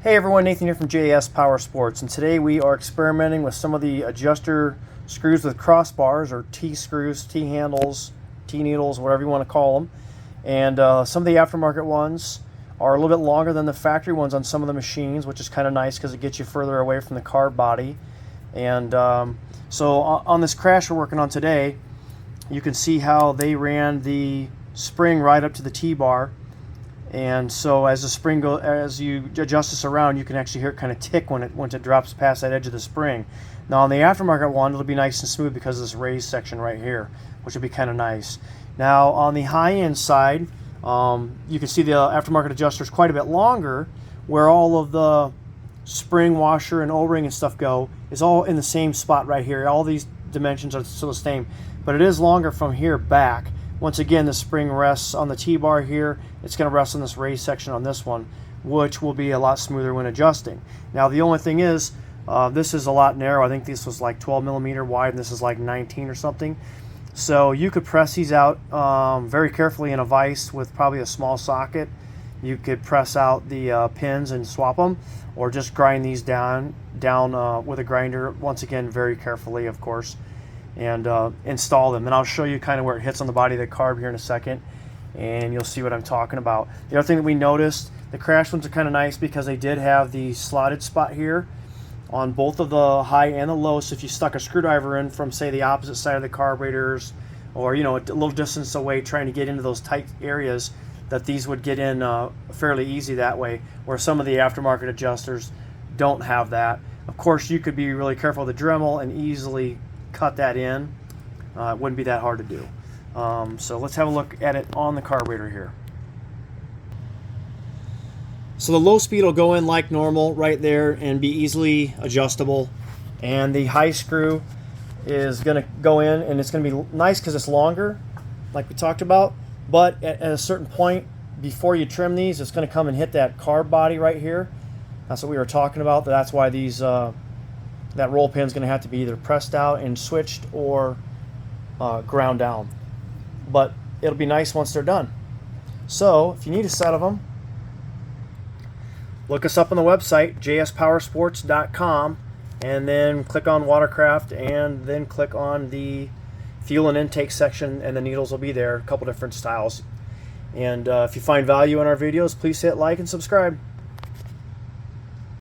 Hey everyone, Nathan here from JS Powersports, and today we are experimenting with some of the adjuster screws with crossbars, or T-screws, T-handles, T-needles, whatever you want to call them. And some of the aftermarket ones are a little bit longer than the factory ones on some of the machines, which is kind of nice because it gets you further away from the car body. And so on this crash we're working on today, you can see how they ran the spring right up to the T-bar. And so as the spring goes, as you adjust this around, you can actually hear it kind of tick once it drops past that edge of the spring. Now on the aftermarket one, it'll be nice and smooth because of this raised section right here, which will be kind of nice. Now on the high-end side, you can see the aftermarket adjuster is quite a bit longer, where all of the spring washer and O-ring and stuff go is all in the same spot right here. All these dimensions are still the same, but it is longer from here back. Once again, the spring rests on the T-bar here. It's going to rest on this raised section on this one, which will be a lot smoother when adjusting. Now, the only thing is, this is a lot narrow. I think this was like 12 millimeter wide, and this is like 19 or something. So you could press these out very carefully in a vise with probably a small socket. You could press out the pins and swap them, or just grind these down with a grinder, once again, very carefully, of course, and install them. And I'll show you kind of where it hits on the body of the carb here in a second, and you'll see what I'm talking about. The other thing that we noticed, the crash ones are kind of nice because they did have the slotted spot here on both of the high and the low. So if you stuck a screwdriver in from, say, the opposite side of the carburetors, or a little distance away trying to get into those tight areas, that these would get in fairly easy that way, where some of the aftermarket adjusters don't have that. Of course, you could be really careful with the Dremel and easily cut that in. It wouldn't be that hard to do. So let's have a look at it on the carburetor here. So the low speed will go in like normal right there and be easily adjustable, and the high screw is going to go in, and it's going to be nice because it's longer, like we talked about, but at a certain point before you trim these, it's going to come and hit that carb body right here. That's what we were talking about. That's why these that roll pin is going to have to be either pressed out and switched or ground down. But it'll be nice once they're done. So if you need a set of them, look us up on the website, jspowersports.com, and then click on Watercraft, and then click on the fuel and intake section, and the needles will be there, a couple different styles. And if you find value in our videos, please hit like and subscribe.